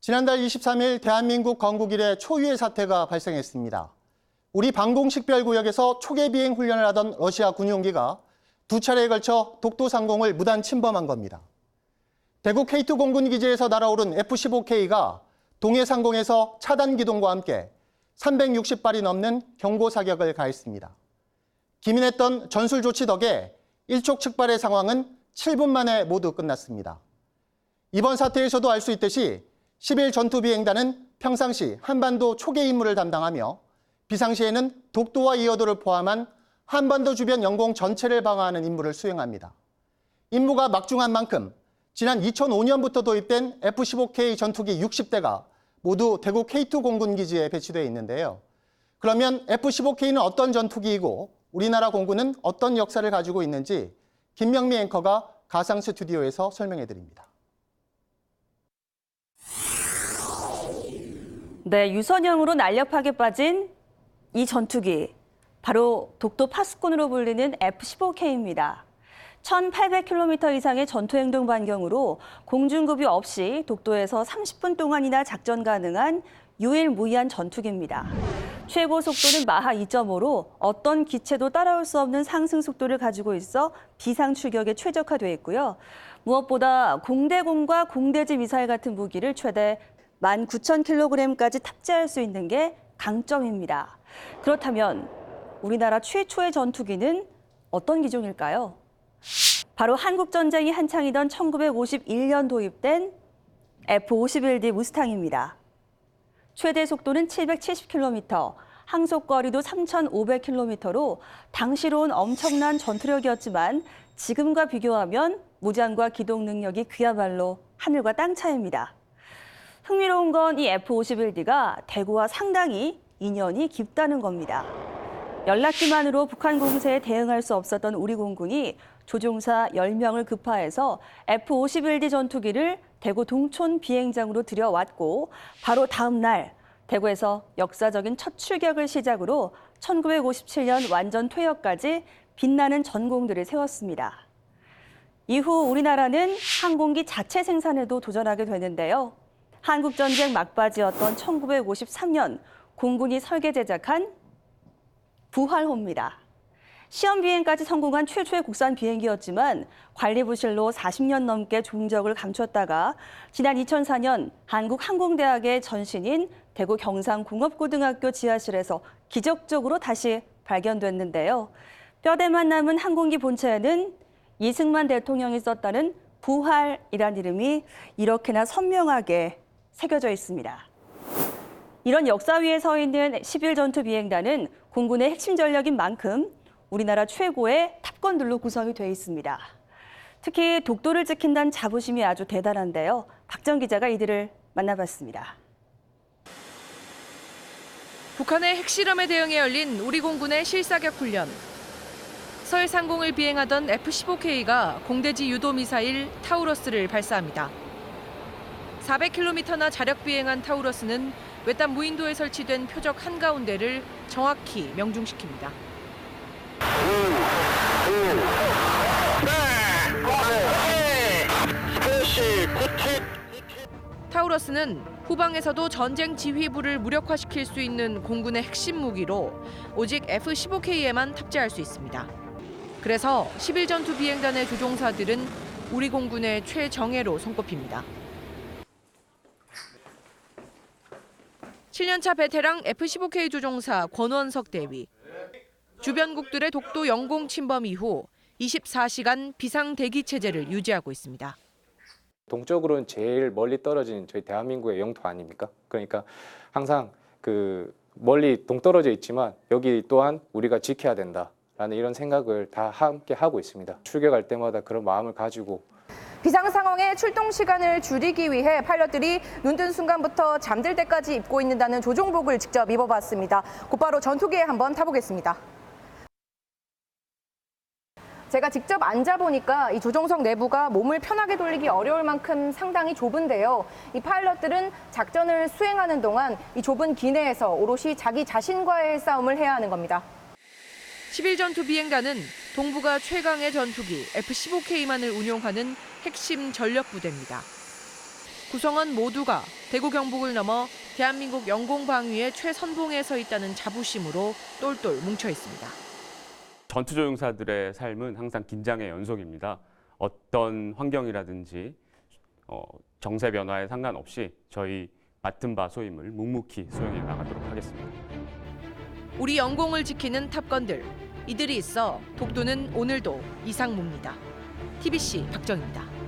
지난달 23일 대한민국 건국 이래 초유의 사태가 발생했습니다. 우리 방공식별구역에서 초계 비행 훈련을 하던 러시아 군용기가 두 차례에 걸쳐 독도 상공을 무단 침범한 겁니다. 대구 K2 공군기지에서 날아오른 F-15K가 동해 상공에서 차단 기동과 함께 360발이 넘는 경고 사격을 가했습니다. 기민했던 전술 조치 덕에 일촉즉발의 상황은 7분 만에 모두 끝났습니다. 이번 사태에서도 알 수 있듯이 10일 전투비행단은 평상시 한반도 초계 임무를 담당하며 비상시에는 독도와 이어도를 포함한 한반도 주변 영공 전체를 방어하는 임무를 수행합니다. 임무가 막중한 만큼 지난 2005년부터 도입된 F-15K 전투기 60대가 모두 대구 K2 공군기지에 배치되어 있는데요. 그러면 F-15K는 어떤 전투기이고 우리나라 공군은 어떤 역사를 가지고 있는지 김명미 앵커가 가상 스튜디오에서 설명해 드립니다. 네, 유선형으로 날렵하게 빠진 이 전투기, 바로 독도 파수꾼으로 불리는 F-15K입니다. 1,800km 이상의 전투행동 반경으로 공중급유 없이 독도에서 30분 동안이나 작전 가능한 유일무이한 전투기입니다. 최고 속도는 마하 2.5로 어떤 기체도 따라올 수 없는 상승 속도를 가지고 있어 비상 출격에 최적화되어 있고요. 무엇보다 공대공과 공대지 미사일 같은 무기를 최대 19,000kg까지 탑재할 수 있는 게 강점입니다. 그렇다면 우리나라 최초의 전투기는 어떤 기종일까요? 바로 한국전쟁이 한창이던 1951년 도입된 F-51D 무스탕입니다. 최대 속도는 770km, 항속거리도 3,500km로 당시로는 엄청난 전투력이었지만 지금과 비교하면 무장과 기동 능력이 그야말로 하늘과 땅 차이입니다. 흥미로운 건 이 F-51D가 대구와 상당히 인연이 깊다는 겁니다. 연락기만으로 북한 공세에 대응할 수 없었던 우리 공군이 조종사 10명을 급파해서 F-51D 전투기를 대구 동촌 비행장으로 들여왔고 바로 다음 날 대구에서 역사적인 첫 출격을 시작으로 1957년 완전 퇴역까지 빛나는 전공들을 세웠습니다. 이후 우리나라는 항공기 자체 생산에도 도전하게 되는데요. 한국전쟁 막바지였던 1953년 공군이 설계 제작한 부활호입니다. 시험 비행까지 성공한 최초의 국산 비행기였지만 관리 부실로 40년 넘게 종적을 감췄다가 지난 2004년 한국항공대학의 전신인 대구 경상공업고등학교 지하실에서 기적적으로 다시 발견됐는데요. 뼈대만 남은 항공기 본체에는 이승만 대통령이 썼다는 부활이란 이름이 이렇게나 선명하게 새겨져 있습니다. 이런 역사 위에 서 있는 10일 전투비행단은 공군의 핵심 전력인 만큼 우리나라 최고의 탑건들로 구성이 되어 있습니다. 특히 독도를 지킨다는 자부심이 아주 대단한데요. 박정 기자가 이들을 만나봤습니다. 북한의 핵실험에 대응해 열린 우리 공군의 실사격 훈련. 설 상공을 비행하던 F-15K가 공대지 유도 미사일 타우러스를 발사합니다. 400km나 자력 비행한 타우러스는 외딴 무인도에 설치된 표적 한가운데를 정확히 명중시킵니다. 타우러스는 후방에서도 전쟁 지휘부를 무력화시킬 수 있는 공군의 핵심 무기로 오직 F-15K에만 탑재할 수 있습니다. 그래서 10일 전투 비행단의 조종사들은 우리 공군의 최정예로 손꼽힙니다. 7년차 베테랑 F-15K 조종사 권원석 대위. 주변국들의 독도 영공 침범 이후 24시간 비상 대기 체제를 유지하고 있습니다. 동쪽으로는 제일 멀리 떨어진 저희 대한민국의 영토 아닙니까? 그러니까 항상 멀리 동떨어져 있지만 여기 또한 우리가 지켜야 된다라는 이런 생각을 다 함께 하고 있습니다. 출격할 때마다 그런 마음을 가지고 비상 상황에 출동 시간을 줄이기 위해 파일럿들이 눈뜬 순간부터 잠들 때까지 입고 있는다는 조종복을 직접 입어봤습니다. 곧바로 전투기에 한번 타보겠습니다. 제가 직접 앉아보니까 이 조종석 내부가 몸을 편하게 돌리기 어려울 만큼 상당히 좁은데요. 이 파일럿들은 작전을 수행하는 동안 이 좁은 기내에서 오롯이 자기 자신과의 싸움을 해야 하는 겁니다. 10일 전투 비행단은 동북아 최강의 전투기 F-15K만을 운용하는 핵심 전력 부대입니다. 구성원 모두가 대구 경북을 넘어 대한민국 영공 방위의 최선봉에 서 있다는 자부심으로 똘똘 뭉쳐 있습니다. 전투조종사들의 삶은 항상 긴장의 연속입니다. 어떤 환경이라든지 정세 변화에 상관없이 저희 맡은 바 소임을 묵묵히 수행해 나가도록 하겠습니다. 우리 영공을 지키는 탑건들, 이들이 있어 독도는 오늘도 이상무입니다. TBC 박정입니다.